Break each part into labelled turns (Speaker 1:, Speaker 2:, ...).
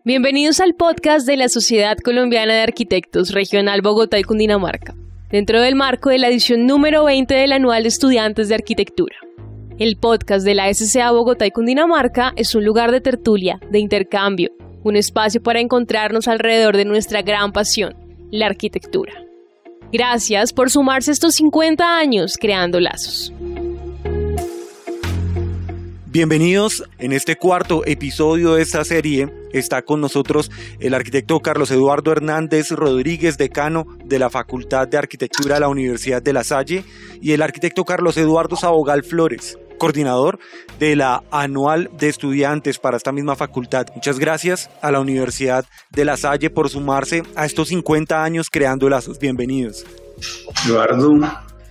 Speaker 1: Bienvenidos al podcast de la Sociedad Colombiana de Arquitectos Regional Bogotá y Cundinamarca, dentro del marco de la edición número 20 del Anual de Estudiantes de Arquitectura. El podcast de la SCA Bogotá y Cundinamarca es un lugar de tertulia, de intercambio, un espacio para encontrarnos alrededor de nuestra gran pasión, la arquitectura. Gracias por sumarse estos 50 años creando lazos.
Speaker 2: Bienvenidos. En este cuarto episodio de esta serie está con nosotros el arquitecto Carlos Eduardo Hernández Rodríguez, decano de la Facultad de Arquitectura de la Universidad de La Salle, y el arquitecto Carlos Eduardo Sabogal Flores, coordinador de la Anual de Estudiantes para esta misma facultad. Muchas gracias a la Universidad de La Salle por sumarse a estos 50 años creando lazos. Bienvenidos.
Speaker 3: Eduardo,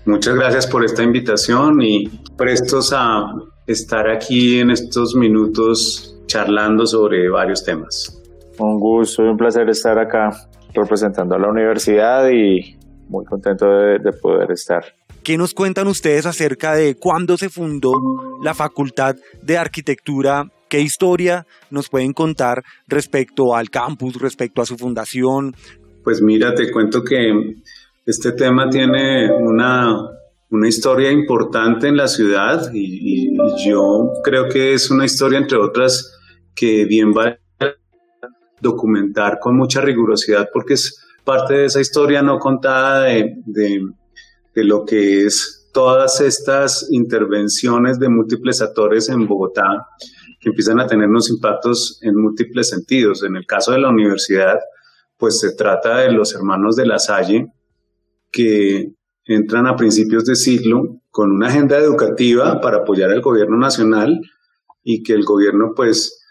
Speaker 3: muchas gracias por esta invitación y prestos a estar aquí en estos minutos charlando sobre varios temas.
Speaker 4: Un gusto y un placer estar acá representando a la universidad y muy contento de poder estar.
Speaker 2: ¿Qué nos cuentan ustedes acerca de cuándo se fundó la Facultad de Arquitectura? ¿Qué historia nos pueden contar respecto al campus, respecto a su fundación?
Speaker 3: Pues mira, te cuento que este tema tiene una historia importante en la ciudad y yo creo que es una historia, entre otras, que bien vale documentar con mucha rigurosidad porque es parte de esa historia no contada de lo que es todas estas intervenciones de múltiples actores en Bogotá que empiezan a tener unos impactos en múltiples sentidos. En el caso de la universidad, pues se trata de los hermanos de La Salle que entran a principios de siglo con una agenda educativa para apoyar al gobierno nacional y que el gobierno pues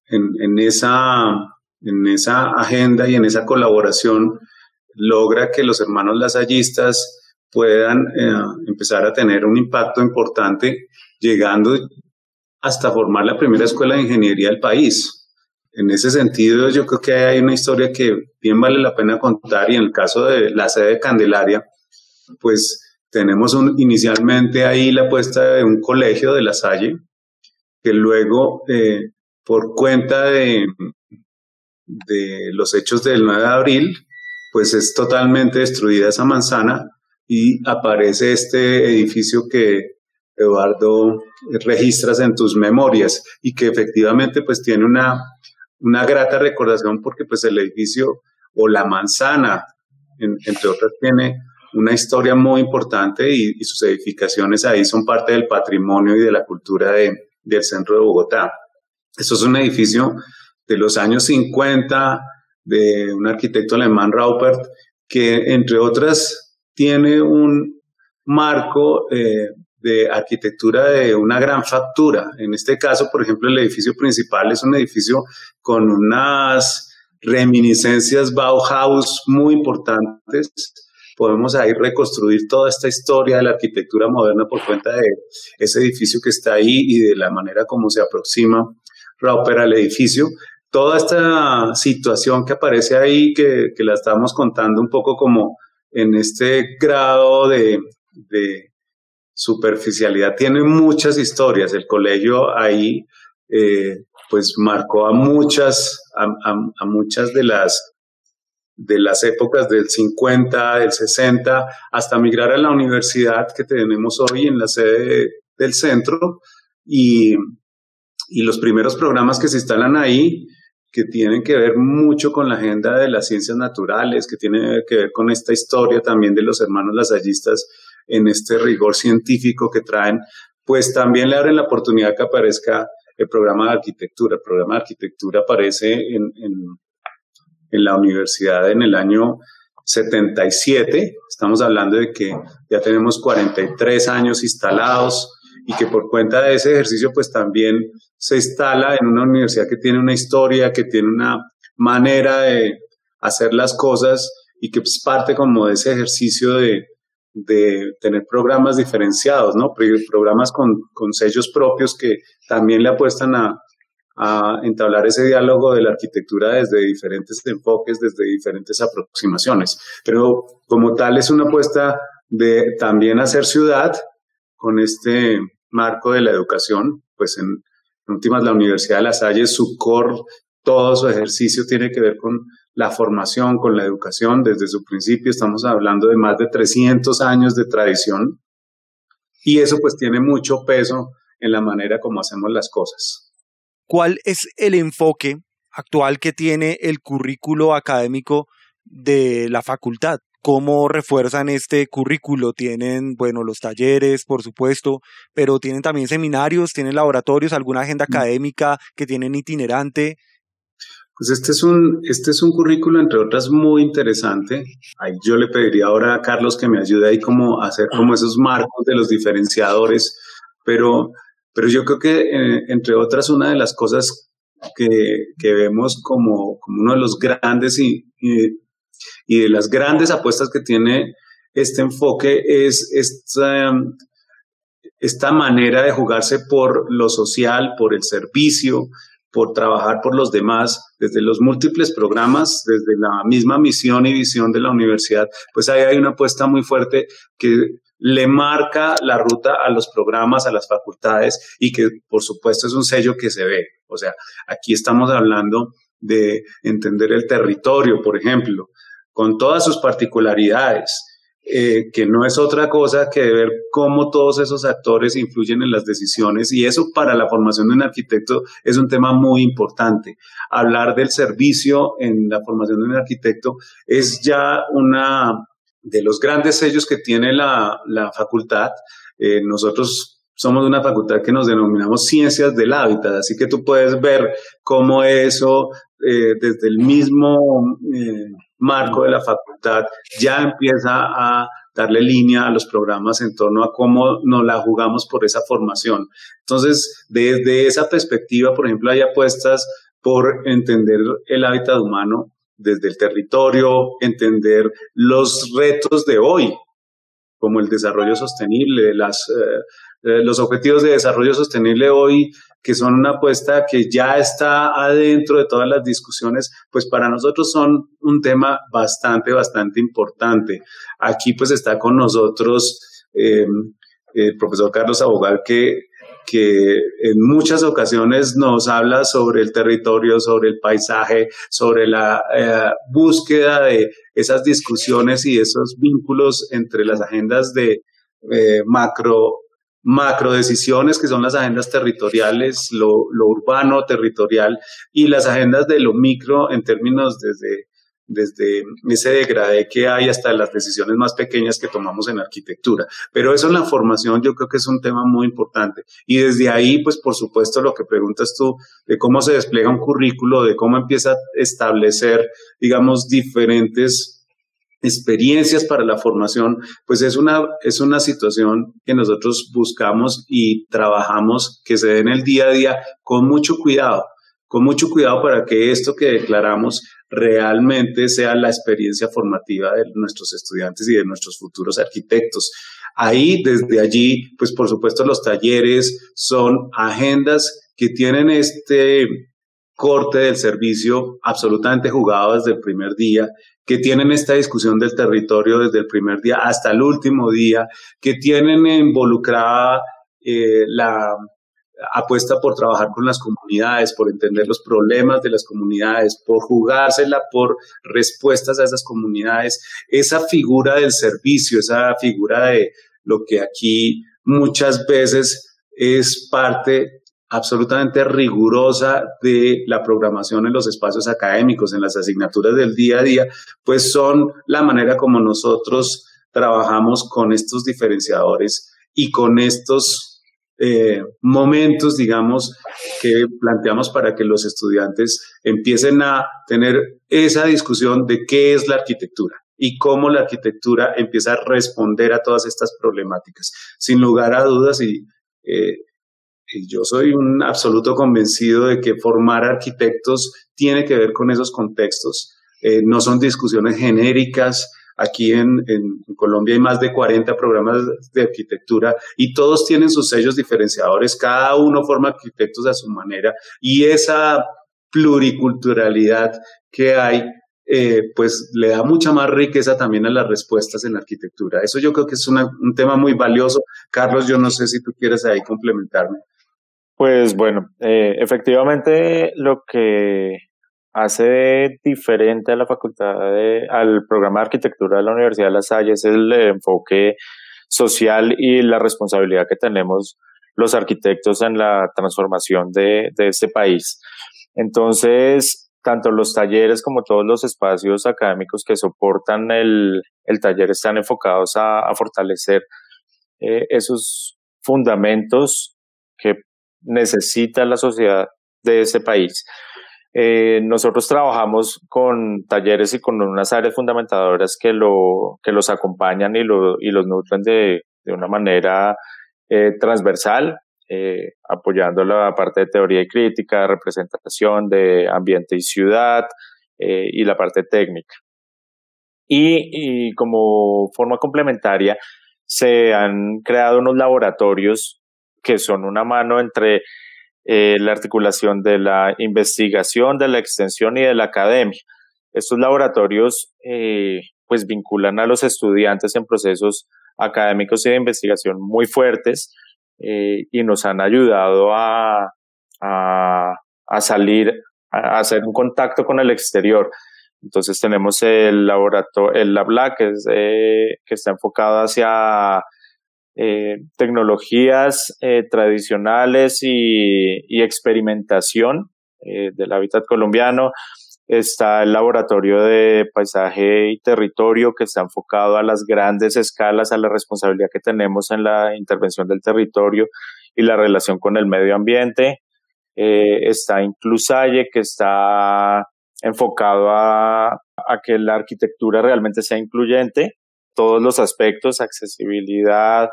Speaker 3: en esa agenda y en esa colaboración logra que los hermanos lasallistas puedan empezar a tener un impacto importante, llegando hasta formar la primera escuela de ingeniería del país. En ese sentido, yo creo que hay una historia que bien vale la pena contar, y en el caso de la sede de Candelaria, pues tenemos inicialmente ahí la puesta de un colegio de La Salle, que luego, por cuenta de los hechos del 9 de abril, pues es totalmente destruida esa manzana y aparece este edificio que, Eduardo, registras en tus memorias y que efectivamente pues tiene una grata recordación porque pues el edificio o la manzana, entre otras, tiene una historia muy importante y sus edificaciones ahí son parte del patrimonio y de la cultura del centro de Bogotá. Esto es un edificio de los años 50 de un arquitecto alemán, Raupert, que entre otras tiene un marco de arquitectura de una gran factura. En este caso, por ejemplo, el edificio principal es un edificio con unas reminiscencias Bauhaus muy importantes. Podemos ahí reconstruir toda esta historia de la arquitectura moderna por cuenta de ese edificio que está ahí y de la manera como se aproxima Raupert al edificio. Toda esta situación que aparece ahí, que la estamos contando un poco como en este grado de superficialidad, tiene muchas historias. El colegio ahí pues marcó a muchas de las épocas del 50, del 60, hasta migrar a la universidad que tenemos hoy en la sede del centro y los primeros programas que se instalan ahí, que tienen que ver mucho con la agenda de las ciencias naturales, que tienen que ver con esta historia también de los hermanos lasallistas en este rigor científico que traen, pues también le abren la oportunidad que aparezca el programa de arquitectura. El programa de arquitectura aparece en la universidad en el año 77. Estamos hablando de que ya tenemos 43 años instalados y que por cuenta de ese ejercicio pues también se instala en una universidad que tiene una historia, que tiene una manera de hacer las cosas y que pues parte como de ese ejercicio de tener programas diferenciados, ¿no? Programas con sellos propios que también le apuestan a entablar ese diálogo de la arquitectura desde diferentes enfoques, desde diferentes aproximaciones. Pero como tal es una apuesta de también hacer ciudad con este marco de la educación, pues en últimas la Universidad de La Salle, su core todo su ejercicio tiene que ver con la formación, con la educación desde su principio. Estamos hablando de más de 300 años de tradición y eso pues tiene mucho peso en la manera como hacemos las cosas.
Speaker 2: ¿Cuál es el enfoque actual que tiene el currículo académico de la facultad? ¿Cómo refuerzan este currículo? Tienen, bueno, los talleres, por supuesto, pero tienen también seminarios, tienen laboratorios, alguna agenda académica que tienen itinerante.
Speaker 3: Pues este es un currículo, entre otras, muy interesante. Ahí yo le pediría ahora a Carlos que me ayude ahí como a hacer como esos marcos de los diferenciadores, pero yo creo que, entre otras, una de las cosas que vemos como uno de los grandes y de las grandes apuestas que tiene este enfoque es esta manera de jugarse por lo social, por el servicio, por trabajar por los demás, desde los múltiples programas, desde la misma misión y visión de la universidad, pues ahí hay una apuesta muy fuerte que le marca la ruta a los programas, a las facultades y que por supuesto es un sello que se ve. O sea, aquí estamos hablando de entender el territorio, por ejemplo, con todas sus particularidades, que no es otra cosa que ver cómo todos esos actores influyen en las decisiones, y eso para la formación de un arquitecto es un tema muy importante. Hablar del servicio en la formación de un arquitecto es ya una de los grandes sellos que tiene la facultad. Nosotros somos una facultad que nos denominamos Ciencias del Hábitat, así que tú puedes ver cómo eso, desde el mismo marco de la facultad, ya empieza a darle línea a los programas en torno a cómo nos la jugamos por esa formación. Entonces, desde esa perspectiva, por ejemplo, hay apuestas por entender el hábitat humano desde el territorio, entender los retos de hoy, como el desarrollo sostenible, los objetivos de desarrollo sostenible hoy, que son una apuesta que ya está adentro de todas las discusiones, pues para nosotros son un tema bastante importante. Aquí pues está con nosotros el profesor Carlos Abogal, que en muchas ocasiones nos habla sobre el territorio, sobre el paisaje, sobre la búsqueda de esas discusiones y esos vínculos entre las agendas de macro decisiones, que son las agendas territoriales, lo urbano territorial, y las agendas de lo micro en términos desde ese degradé que hay hasta las decisiones más pequeñas que tomamos en arquitectura. Pero eso en la formación yo creo que es un tema muy importante. Y desde ahí, pues por supuesto, lo que preguntas tú, de cómo se despliega un currículo, de cómo empieza a establecer, digamos, diferentes experiencias para la formación, pues es una situación que nosotros buscamos y trabajamos que se dé en el día a día con mucho cuidado para que esto que declaramos realmente sea la experiencia formativa de nuestros estudiantes y de nuestros futuros arquitectos. Ahí, desde allí, pues por supuesto los talleres son agendas que tienen este corte del servicio absolutamente jugado desde el primer día, que tienen esta discusión del territorio desde el primer día hasta el último día, que tienen involucrada la apuesta por trabajar con las comunidades, por entender los problemas de las comunidades, por jugársela por respuestas a esas comunidades, esa figura del servicio, esa figura de lo que aquí muchas veces es parte absolutamente rigurosa de la programación en los espacios académicos, en las asignaturas del día a día, pues son la manera como nosotros trabajamos con estos diferenciadores y con estos momentos, digamos, que planteamos para que los estudiantes empiecen a tener esa discusión de qué es la arquitectura y cómo la arquitectura empieza a responder a todas estas problemáticas. Sin lugar a dudas, y yo soy un absoluto convencido de que formar arquitectos tiene que ver con esos contextos. No son discusiones genéricas. Aquí en Colombia hay más de 40 programas de arquitectura y todos tienen sus sellos diferenciadores. Cada uno forma arquitectos a su manera, y esa pluriculturalidad que hay pues le da mucha más riqueza también a las respuestas en la arquitectura. Eso yo creo que es un tema muy valioso. Carlos, yo no sé si tú quieres ahí complementarme.
Speaker 4: Pues bueno, efectivamente lo que hace diferente a la al programa de arquitectura de la Universidad de La Salle es el enfoque social y la responsabilidad que tenemos los arquitectos en la transformación de este país. Entonces, tanto los talleres como todos los espacios académicos que soportan el taller están enfocados a fortalecer esos fundamentos que necesita la sociedad de ese país. Nosotros trabajamos con talleres y con unas áreas fundamentadoras que los acompañan y los nutren de una manera transversal, apoyando la parte de teoría y crítica, representación de ambiente y ciudad y la parte técnica. Y como forma complementaria se han creado unos laboratorios que son una mano entre la articulación de la investigación, de la extensión y de la academia. Estos laboratorios pues vinculan a los estudiantes en procesos académicos y de investigación muy fuertes y nos han ayudado a salir, a hacer un contacto con el exterior. Entonces tenemos el laboratorio, el LabLab, que está enfocado hacia tecnologías tradicionales y experimentación del hábitat colombiano. Está el laboratorio de paisaje y territorio, que está enfocado a las grandes escalas, a la responsabilidad que tenemos en la intervención del territorio y la relación con el medio ambiente. Está Inclusalle, que está enfocado a que la arquitectura realmente sea incluyente, todos los aspectos, accesibilidad,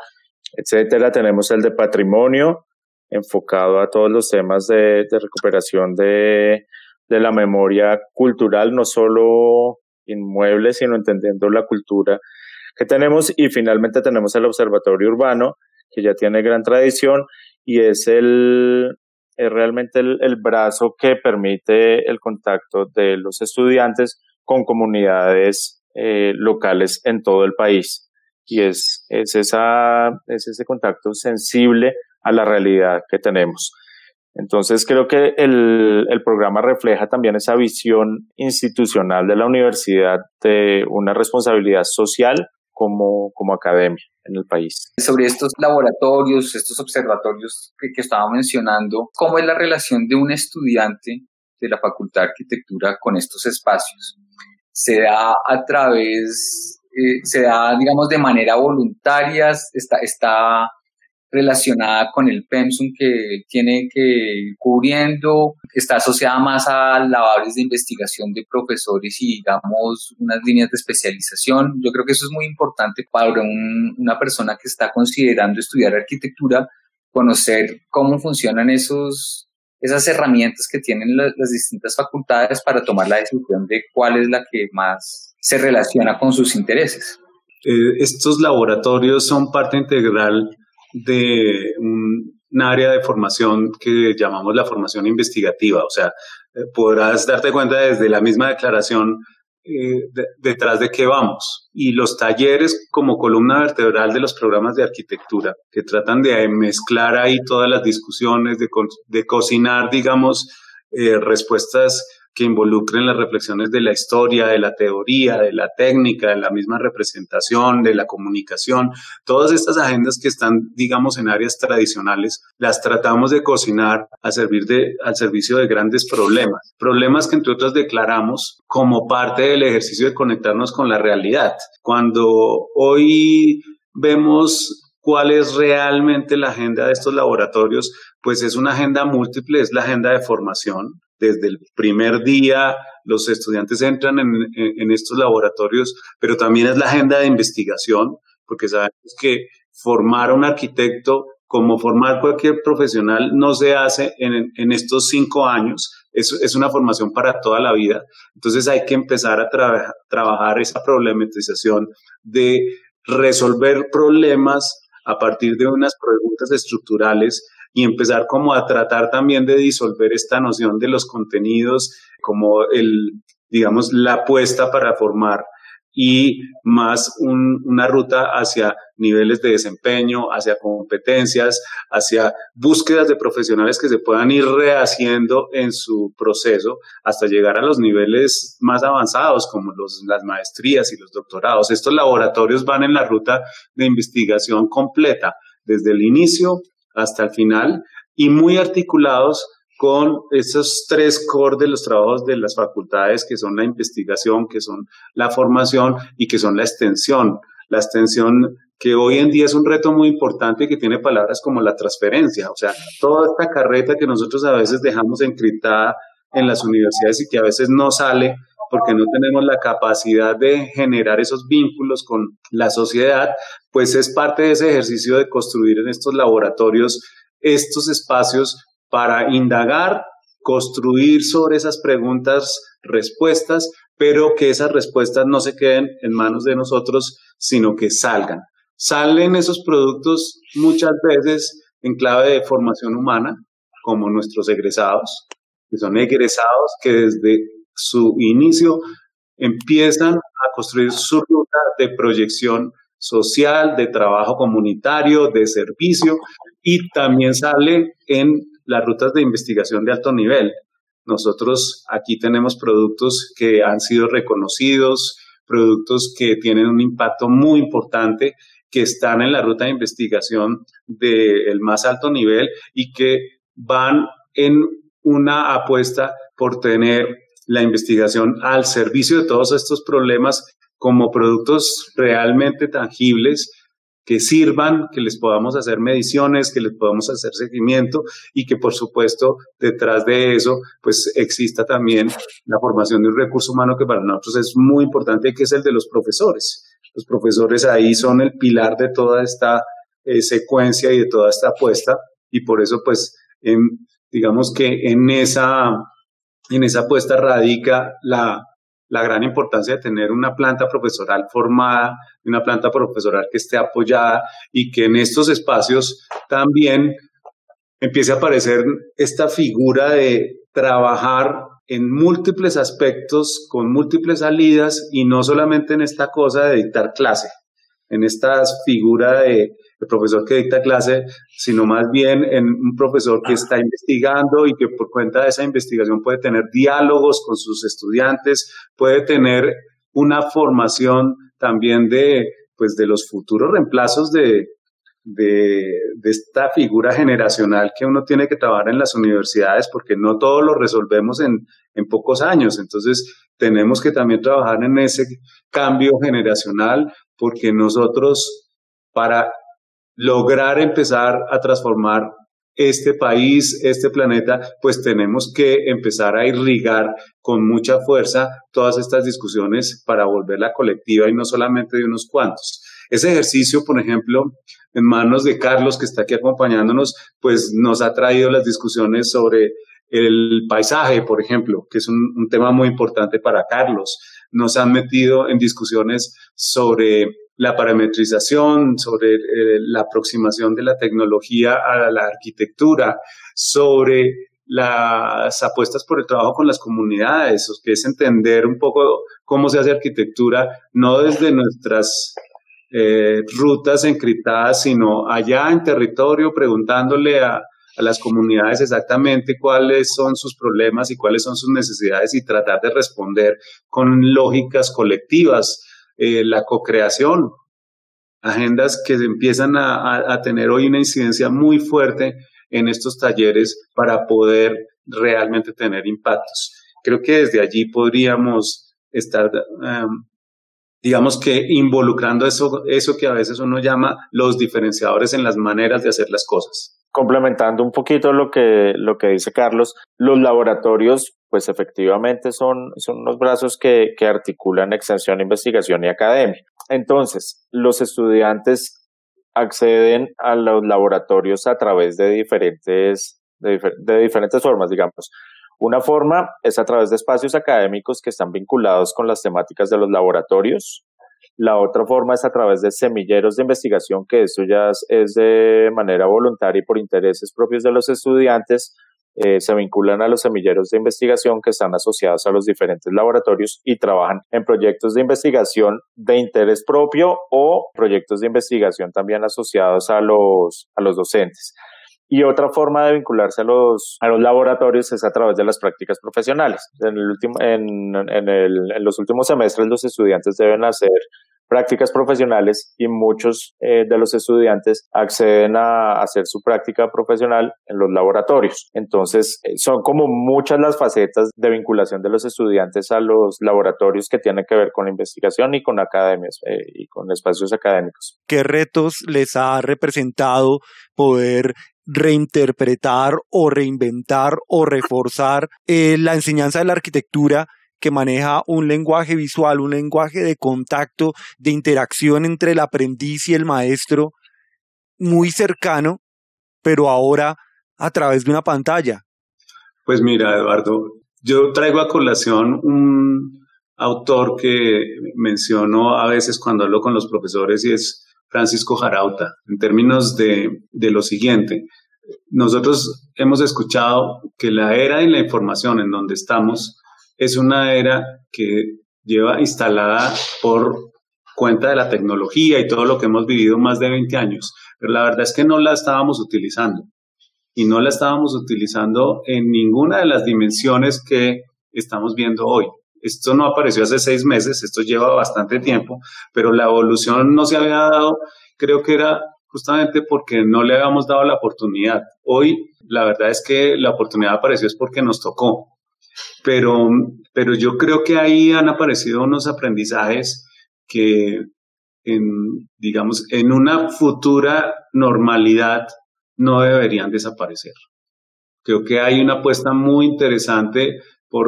Speaker 4: etcétera. Tenemos el de patrimonio, enfocado a todos los temas de recuperación de la memoria cultural, no solo inmueble, sino entendiendo la cultura que tenemos. Y finalmente tenemos el observatorio urbano, que ya tiene gran tradición y es realmente el brazo que permite el contacto de los estudiantes con comunidades locales en todo el país. Y es ese contacto sensible a la realidad que tenemos. Entonces creo que el programa refleja también esa visión institucional de la universidad de una responsabilidad social como academia en el país.
Speaker 5: Sobre estos laboratorios, estos observatorios que estaba mencionando, ¿cómo es la relación de un estudiante de la Facultad de Arquitectura con estos espacios? ¿Se da digamos, de manera voluntaria? ¿Está relacionada con el pensum que tiene que ir cubriendo? ¿Está asociada más a labores de investigación de profesores y, digamos, unas líneas de especialización? Yo creo que eso es muy importante para una persona que está considerando estudiar arquitectura, conocer cómo funcionan esas herramientas que tienen las distintas facultades para tomar la decisión de cuál es la que más se relaciona con sus intereses.
Speaker 3: Estos laboratorios son parte integral de un área de formación que llamamos la formación investigativa. O sea, podrás darte cuenta desde la misma declaración detrás de qué vamos. Y los talleres como columna vertebral de los programas de arquitectura, que tratan de mezclar ahí todas las discusiones, de cocinar, digamos, respuestas que involucren las reflexiones de la historia, de la teoría, de la técnica, de la misma representación, de la comunicación. Todas estas agendas que están, digamos, en áreas tradicionales, las tratamos de cocinar al servicio de grandes problemas que entre otros declaramos como parte del ejercicio de conectarnos con la realidad. Cuando hoy vemos cuál es realmente la agenda de estos laboratorios, pues es una agenda múltiple, es la agenda de formación. Desde el primer día los estudiantes entran en estos laboratorios, pero también es la agenda de investigación, porque sabemos que formar a un arquitecto, como formar cualquier profesional, no se hace en estos 5 años, es una formación para toda la vida. Entonces hay que empezar a trabajar esa problematización de resolver problemas a partir de unas preguntas estructurales y empezar como a tratar también de disolver esta noción de los contenidos como digamos, la apuesta para formar y más una ruta hacia niveles de desempeño, hacia competencias, hacia búsquedas de profesionales que se puedan ir rehaciendo en su proceso hasta llegar a los niveles más avanzados como las maestrías y los doctorados. Estos laboratorios van en la ruta de investigación completa, desde el inicio hasta el final y muy articulados con esos 3 core de los trabajos de las facultades, que son la investigación, que son la formación y que son la extensión. La extensión que hoy en día es un reto muy importante y que tiene palabras como la transferencia, o sea, toda esta carreta que nosotros a veces dejamos encriptada en las universidades y que a veces no sale porque no tenemos la capacidad de generar esos vínculos con la sociedad, pues es parte de ese ejercicio de construir en estos laboratorios estos espacios para indagar, construir sobre esas preguntas respuestas, pero que esas respuestas no se queden en manos de nosotros, sino que salgan. Salen esos productos muchas veces en clave de formación humana, como nuestros egresados, que son egresados que desde su inicio empiezan a construir su ruta de proyección social, de trabajo comunitario, de servicio, y también sale en las rutas de investigación de alto nivel. Nosotros aquí tenemos productos que han sido reconocidos, productos que tienen un impacto muy importante, que están en la ruta de investigación del más alto nivel y que van en una apuesta por tener la investigación al servicio de todos estos problemas como productos realmente tangibles que sirvan, que les podamos hacer mediciones, que les podamos hacer seguimiento y que, por supuesto, detrás de eso, pues exista también la formación de un recurso humano que para nosotros es muy importante, que es el de los profesores. Los profesores ahí son el pilar de toda esta secuencia y de toda esta apuesta y por eso, pues, digamos que en esa apuesta radica la gran importancia de tener una planta profesoral formada, una planta profesoral que esté apoyada y que en estos espacios también empiece a aparecer esta figura de trabajar en múltiples aspectos, con múltiples salidas y no solamente en esta cosa de dictar clase, en esta figura de profesor que dicta clase, sino más bien en un profesor que está investigando y que por cuenta de esa investigación puede tener diálogos con sus estudiantes, puede tener una formación también de los futuros reemplazos de esta figura generacional que uno tiene que trabajar en las universidades, porque no todo lo resolvemos en pocos años. Entonces, tenemos que también trabajar en ese cambio generacional, porque nosotros, para lograr empezar a transformar este país, este planeta, pues tenemos que empezar a irrigar con mucha fuerza todas estas discusiones para volverla colectiva y no solamente de unos cuantos. Ese ejercicio, por ejemplo, en manos de Carlos, que está aquí acompañándonos, pues nos ha traído las discusiones sobre el paisaje, por ejemplo, que es un tema muy importante para Carlos. Nos han metido en discusiones sobre la parametrización, sobre la aproximación de la tecnología a la arquitectura, sobre las apuestas por el trabajo con las comunidades, que es entender un poco cómo se hace arquitectura, no desde nuestras rutas encriptadas, sino allá en territorio, preguntándole a las comunidades exactamente cuáles son sus problemas y cuáles son sus necesidades y tratar de responder con lógicas colectivas. La co-creación, agendas que empiezan a tener hoy una incidencia muy fuerte en estos talleres para poder realmente tener impactos. Creo que desde allí podríamos estar, digamos que involucrando eso que a veces uno llama los diferenciadores en las maneras de hacer las cosas.
Speaker 4: Complementando un poquito lo que dice Carlos, los laboratorios pues efectivamente son unos brazos que articulan extensión, investigación y academia. Entonces, los estudiantes acceden a los laboratorios a través de diferentes formas, digamos. Una forma es a través de espacios académicos que están vinculados con las temáticas de los laboratorios. La otra forma es a través de semilleros de investigación, que esto ya es de manera voluntaria y por intereses propios de los estudiantes, se vinculan a los semilleros de investigación que están asociados a los diferentes laboratorios y trabajan en proyectos de investigación de interés propio o proyectos de investigación también asociados a los docentes. Y otra forma de vincularse a los laboratorios es a través de las prácticas profesionales. En los últimos semestres los estudiantes deben hacer prácticas profesionales y muchos de los estudiantes acceden a hacer su práctica profesional en los laboratorios. Entonces, son como muchas las facetas de vinculación de los estudiantes a los laboratorios que tienen que ver con la investigación y con academias y con espacios académicos.
Speaker 2: ¿Qué retos les ha representado poder reinterpretar o reinventar o reforzar la enseñanza de la arquitectura, que maneja un lenguaje visual, un lenguaje de contacto, de interacción entre el aprendiz y el maestro, muy cercano, pero ahora a través de una pantalla?
Speaker 3: Pues mira, Eduardo, yo traigo a colación un autor que menciono a veces cuando hablo con los profesores y es Francisco Jarauta, en términos de lo siguiente. Nosotros hemos escuchado que la era de la información en donde estamos es una era que lleva instalada por cuenta de la tecnología y todo lo que hemos vivido más de 20 años, pero la verdad es que no la estábamos utilizando y no la estábamos utilizando en ninguna de las dimensiones que estamos viendo hoy. Esto no apareció hace 6 meses, esto lleva bastante tiempo, pero la evolución no se había dado, creo que era justamente porque no le habíamos dado la oportunidad. Hoy la verdad es que la oportunidad apareció es porque nos tocó. Pero yo creo que ahí han aparecido unos aprendizajes que, en una futura normalidad no deberían desaparecer. Creo que hay una apuesta muy interesante por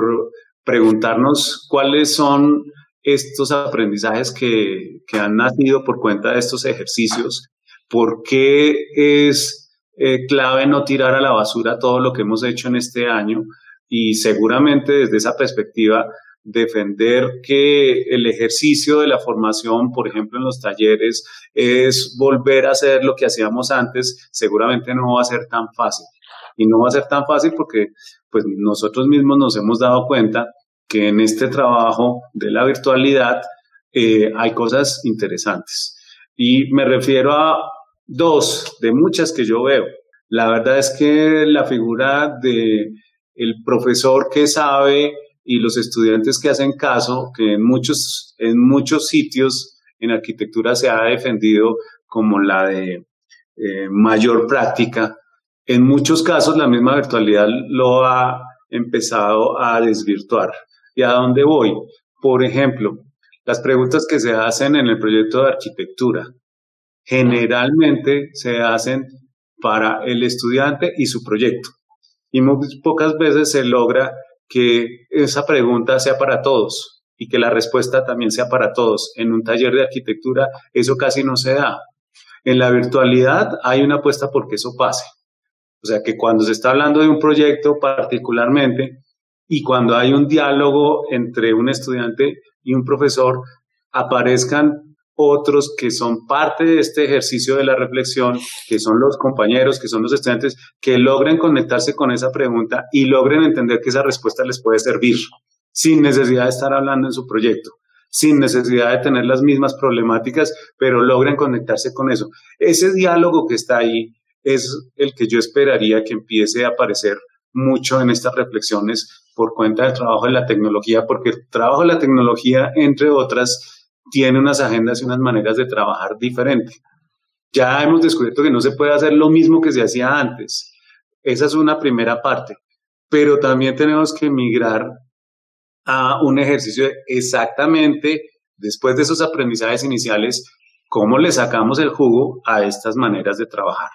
Speaker 3: preguntarnos cuáles son estos aprendizajes que han nacido por cuenta de estos ejercicios, por qué es clave no tirar a la basura todo lo que hemos hecho en este año. Y seguramente desde esa perspectiva defender que el ejercicio de la formación, por ejemplo en los talleres, es volver a hacer lo que hacíamos antes, seguramente no va a ser tan fácil. Y no va a ser tan fácil porque pues, nosotros mismos nos hemos dado cuenta que en este trabajo de la virtualidad hay cosas interesantes. Y me refiero a 2 de muchas que yo veo. La verdad es que la figura de el profesor que sabe y los estudiantes que hacen caso, que en muchos sitios en arquitectura se ha defendido como la de mayor práctica, en muchos casos la misma virtualidad lo ha empezado a desvirtuar. ¿Y a dónde voy? Por ejemplo, las preguntas que se hacen en el proyecto de arquitectura generalmente se hacen para el estudiante y su proyecto. Y muy pocas veces se logra que esa pregunta sea para todos y que la respuesta también sea para todos. En un taller de arquitectura eso casi no se da. En la virtualidad hay una apuesta porque eso pase. O sea que cuando se está hablando de un proyecto particularmente y cuando hay un diálogo entre un estudiante y un profesor, aparezcan otros que son parte de este ejercicio de la reflexión, que son los compañeros, que son los estudiantes, que logren conectarse con esa pregunta y logren entender que esa respuesta les puede servir, sin necesidad de estar hablando en su proyecto, sin necesidad de tener las mismas problemáticas, pero logren conectarse con eso. Ese diálogo que está ahí es el que yo esperaría que empiece a aparecer mucho en estas reflexiones por cuenta del trabajo de la tecnología, porque el trabajo de la tecnología, entre otras, tiene unas agendas y unas maneras de trabajar diferentes. Ya hemos descubierto que no se puede hacer lo mismo que se hacía antes. Esa es una primera parte. Pero también tenemos que migrar a un ejercicio de exactamente, después de esos aprendizajes iniciales, cómo le sacamos el jugo a estas maneras de trabajar.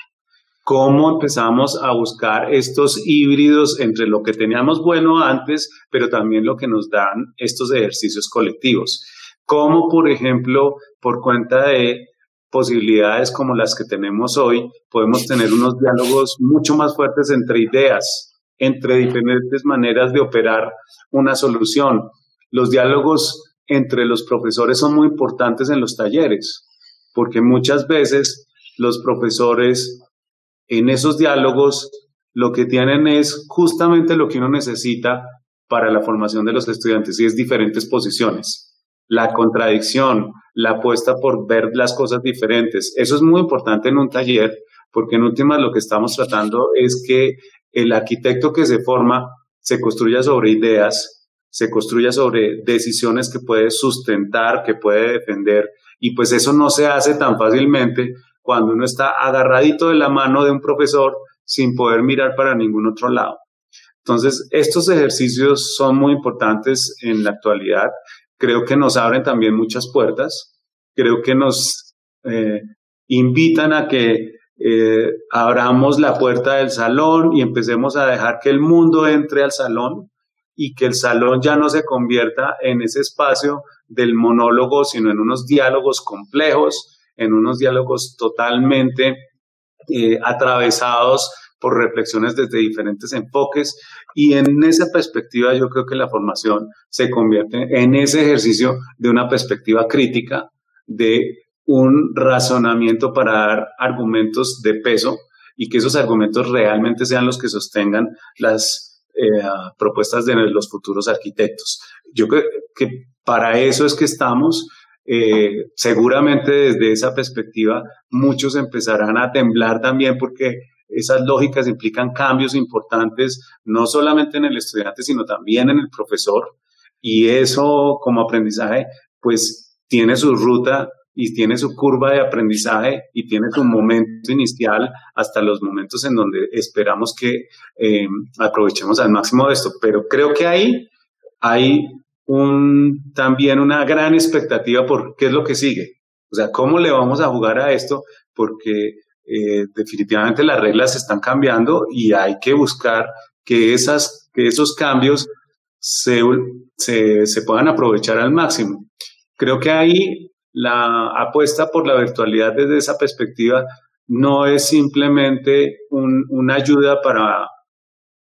Speaker 3: Cómo empezamos a buscar estos híbridos entre lo que teníamos bueno antes, pero también lo que nos dan estos ejercicios colectivos. Cómo, por ejemplo, por cuenta de posibilidades como las que tenemos hoy, podemos tener unos diálogos mucho más fuertes entre ideas, entre diferentes maneras de operar una solución. Los diálogos entre los profesores son muy importantes en los talleres, porque muchas veces los profesores en esos diálogos lo que tienen es justamente lo que uno necesita para la formación de los estudiantes, y es diferentes posiciones. La contradicción, la apuesta por ver las cosas diferentes. Eso es muy importante en un taller, porque en últimas lo que estamos tratando es que el arquitecto que se forma se construya sobre ideas, se construya sobre decisiones que puede sustentar, que puede defender, y pues eso no se hace tan fácilmente cuando uno está agarradito de la mano de un profesor sin poder mirar para ningún otro lado. Entonces, estos ejercicios son muy importantes en la actualidad. Creo que nos abren también muchas puertas. Creo que nos invitan a que abramos la puerta del salón y empecemos a dejar que el mundo entre al salón y que el salón ya no se convierta en ese espacio del monólogo, sino en unos diálogos complejos, en unos diálogos totalmente atravesados por reflexiones desde diferentes enfoques, y en esa perspectiva yo creo que la formación se convierte en ese ejercicio de una perspectiva crítica, de un razonamiento para dar argumentos de peso y que esos argumentos realmente sean los que sostengan las propuestas de los futuros arquitectos. Yo creo que para eso es que estamos. Seguramente desde esa perspectiva muchos empezarán a temblar también, porque esas lógicas implican cambios importantes, no solamente en el estudiante, sino también en el profesor, y eso como aprendizaje pues tiene su ruta y tiene su curva de aprendizaje y tiene su momento inicial hasta los momentos en donde esperamos que aprovechemos al máximo de esto. Pero creo que ahí hay también una gran expectativa por qué es lo que sigue. O sea, ¿cómo le vamos a jugar a esto? Porque definitivamente las reglas están cambiando y hay que buscar que esos cambios se puedan aprovechar al máximo. Creo que ahí la apuesta por la virtualidad desde esa perspectiva no es simplemente una ayuda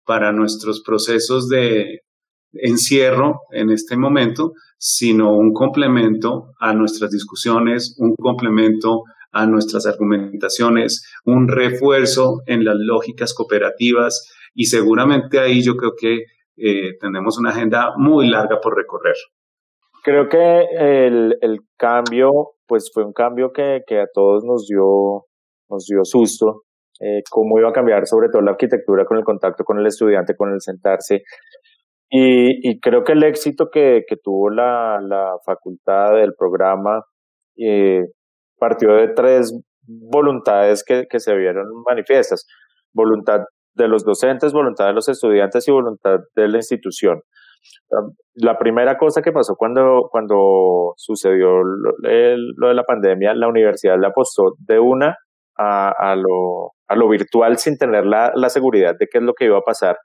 Speaker 3: para nuestros procesos de encierro en este momento, sino un complemento a nuestras discusiones, un complemento a nuestras argumentaciones, un refuerzo en las lógicas cooperativas, y seguramente ahí yo creo que tenemos una agenda muy larga por recorrer.
Speaker 4: Creo que el cambio, pues fue un cambio que a todos nos dio susto, cómo iba a cambiar sobre todo la arquitectura con el contacto con el estudiante, con el sentarse. Y creo que el éxito que tuvo la facultad del programa partió de tres voluntades que se vieron manifiestas: voluntad de los docentes, voluntad de los estudiantes y voluntad de la institución. La primera cosa que pasó cuando sucedió lo de la pandemia, la universidad le apostó de una a lo virtual sin tener la seguridad de qué es lo que iba a pasar.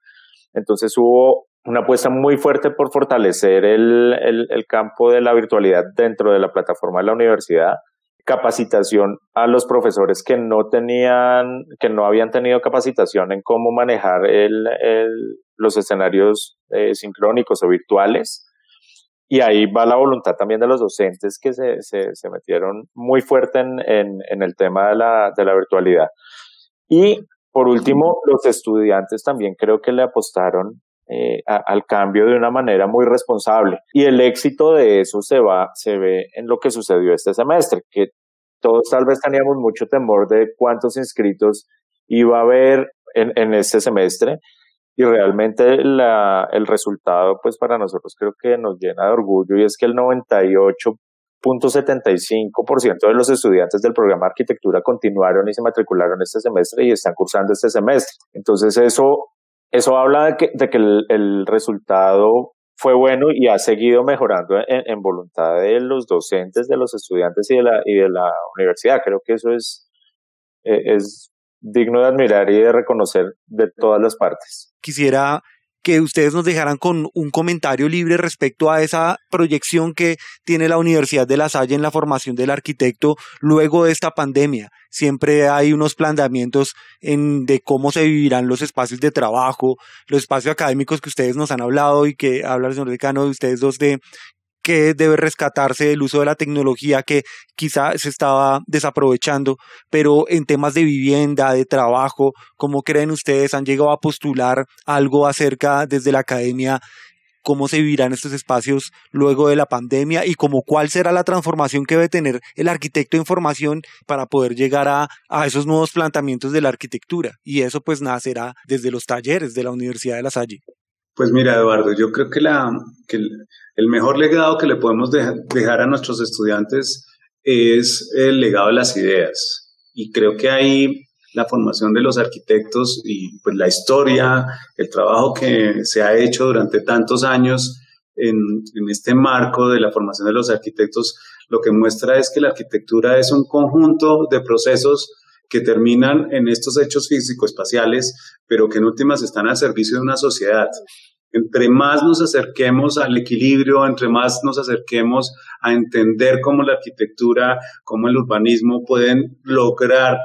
Speaker 4: Entonces hubo una apuesta muy fuerte por fortalecer el campo de la virtualidad dentro de la plataforma de la universidad, capacitación a los profesores que no habían tenido capacitación en cómo manejar los escenarios sincrónicos o virtuales, y ahí va la voluntad también de los docentes que se metieron muy fuerte en el tema de la virtualidad. Y por último, los estudiantes también creo que le apostaron al cambio de una manera muy responsable, y el éxito de eso se ve en lo que sucedió este semestre, que todos tal vez teníamos mucho temor de cuántos inscritos iba a haber en este semestre, y realmente el resultado pues para nosotros creo que nos llena de orgullo, y es que el 98.75% de los estudiantes del programa de arquitectura continuaron y se matricularon este semestre y están cursando este semestre. Entonces eso habla de que el resultado fue bueno y ha seguido mejorando en voluntad de los docentes, de los estudiantes y de la universidad. Creo que eso es digno de admirar y de reconocer de todas las partes.
Speaker 2: Quisiera que ustedes nos dejaran con un comentario libre respecto a esa proyección que tiene la Universidad de La Salle en la formación del arquitecto luego de esta pandemia. Siempre hay unos planteamientos de cómo se vivirán los espacios de trabajo, los espacios académicos que ustedes nos han hablado y que habla el señor decano de ustedes dos, de qué debe rescatarse del uso de la tecnología que quizá se estaba desaprovechando, pero en temas de vivienda, de trabajo, ¿cómo creen ustedes? ¿Han llegado a postular algo acerca desde la academia? ¿Cómo se vivirán estos espacios luego de la pandemia y cuál será la transformación que debe tener el arquitecto de información para poder llegar a esos nuevos planteamientos de la arquitectura? Y eso pues nacerá desde los talleres de la Universidad de La Salle.
Speaker 3: Pues mira, Eduardo, yo creo que el mejor legado que le podemos dejar a nuestros estudiantes es el legado de las ideas. Y creo que ahí la formación de los arquitectos y pues la historia, el trabajo que se ha hecho durante tantos años en este marco de la formación de los arquitectos, lo que muestra es que la arquitectura es un conjunto de procesos que terminan en estos hechos físico-espaciales, pero que en últimas están al servicio de una sociedad. Entre más nos acerquemos al equilibrio, entre más nos acerquemos a entender cómo la arquitectura, cómo el urbanismo pueden lograr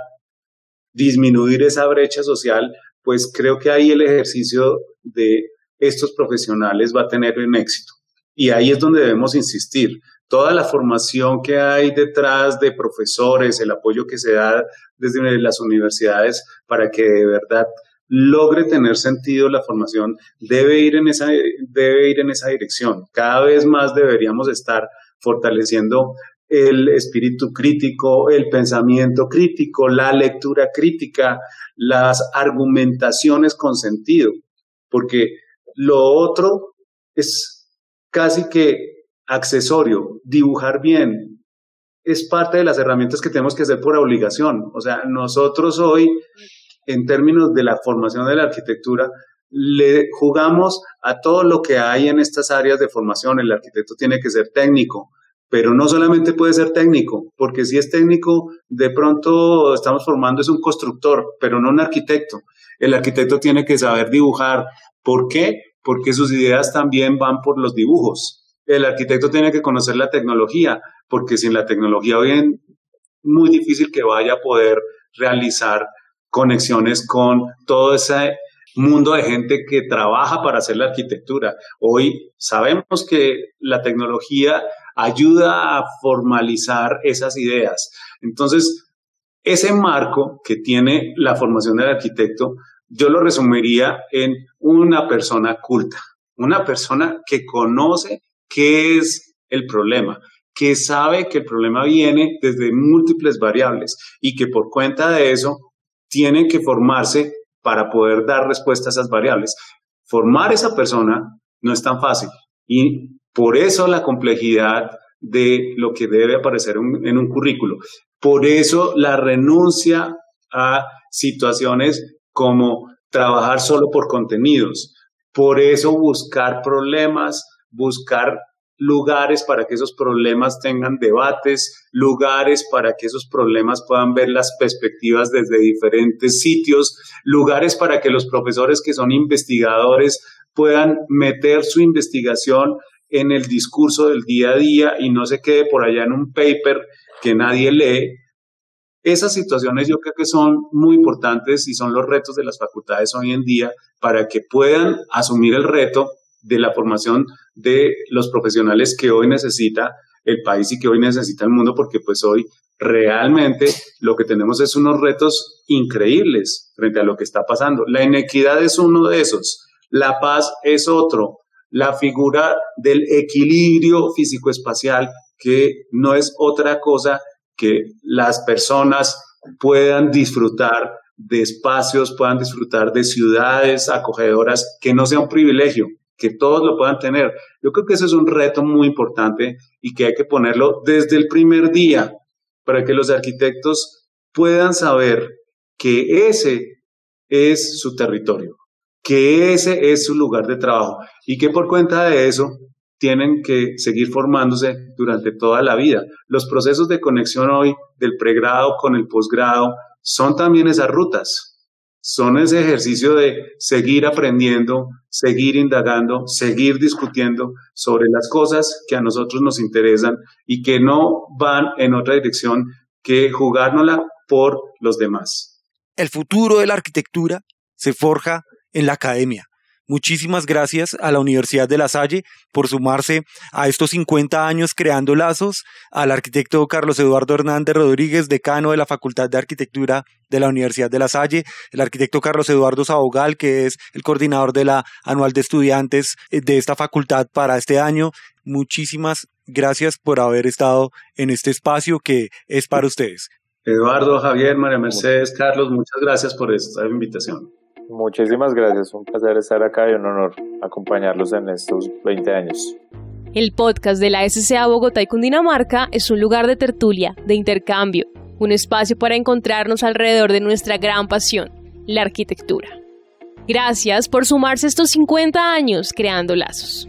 Speaker 3: disminuir esa brecha social, pues creo que ahí el ejercicio de estos profesionales va a tener un éxito. Y ahí es donde debemos insistir. Toda la formación que hay detrás de profesores, el apoyo que se da desde las universidades para que de verdad logre tener sentido la formación, debe ir en esa dirección. Cada vez más deberíamos estar fortaleciendo el espíritu crítico, el pensamiento crítico, la lectura crítica, las argumentaciones con sentido, porque lo otro es casi que accesorio. Dibujar bien es parte de las herramientas que tenemos que hacer por obligación. O sea, nosotros hoy, en términos de la formación de la arquitectura, le jugamos a todo lo que hay en estas áreas de formación. El arquitecto tiene que ser técnico, pero no solamente puede ser técnico, porque si es técnico, de pronto estamos formando es un constructor, pero no un arquitecto. El arquitecto tiene que saber dibujar. ¿Por qué? Porque sus ideas también van por los dibujos. El arquitecto tiene que conocer la tecnología, porque sin la tecnología hoy es muy difícil que vaya a poder realizar conexiones con todo ese mundo de gente que trabaja para hacer la arquitectura. Hoy sabemos que la tecnología ayuda a formalizar esas ideas. Entonces, ese marco que tiene la formación del arquitecto, yo lo resumiría en una persona culta, una persona que conoce qué es el problema, que sabe que el problema viene desde múltiples variables y que por cuenta de eso tienen que formarse para poder dar respuesta a esas variables. Formar esa persona no es tan fácil y por eso la complejidad de lo que debe aparecer en un currículo. Por eso la renuncia a situaciones como trabajar solo por contenidos. Por eso buscar problemas, buscar lugares para que esos problemas tengan debates, lugares para que esos problemas puedan ver las perspectivas desde diferentes sitios, lugares para que los profesores que son investigadores puedan meter su investigación en el discurso del día a día y no se quede por allá en un paper que nadie lee. Esas situaciones yo creo que son muy importantes y son los retos de las facultades hoy en día para que puedan asumir el reto de la formación de los profesionales que hoy necesita el país y que hoy necesita el mundo, porque pues hoy realmente lo que tenemos es unos retos increíbles frente a lo que está pasando. La inequidad es uno de esos, la paz es otro, la figura del equilibrio físico-espacial, que no es otra cosa que las personas puedan disfrutar de espacios, puedan disfrutar de ciudades acogedoras, que no sea un privilegio, que todos lo puedan tener. Yo creo que ese es un reto muy importante y que hay que ponerlo desde el primer día para que los arquitectos puedan saber que ese es su territorio, que ese es su lugar de trabajo y que por cuenta de eso tienen que seguir formándose durante toda la vida. Los procesos de conexión hoy del pregrado con el posgrado son también esas rutas. Son ese ejercicio de seguir aprendiendo, seguir indagando, seguir discutiendo sobre las cosas que a nosotros nos interesan y que no van en otra dirección que jugárnosla por los demás.
Speaker 2: El futuro de la arquitectura se forja en la academia. Muchísimas gracias a la Universidad de La Salle por sumarse a estos 50 años creando lazos, al arquitecto Carlos Eduardo Hernández Rodríguez, decano de la Facultad de Arquitectura de la Universidad de La Salle, el arquitecto Carlos Eduardo Sabogal, que es el coordinador de la Anual de Estudiantes de esta facultad para este año. Muchísimas gracias por haber estado en este espacio que es para ustedes.
Speaker 3: Eduardo, Javier, María Mercedes, Carlos, muchas gracias por esta invitación.
Speaker 4: Muchísimas gracias, un placer estar acá y un honor acompañarlos en estos 20 años.
Speaker 1: El podcast de la SCA Bogotá y Cundinamarca es un lugar de tertulia, de intercambio, un espacio para encontrarnos alrededor de nuestra gran pasión, la arquitectura. Gracias por sumarse a estos 50 años creando lazos.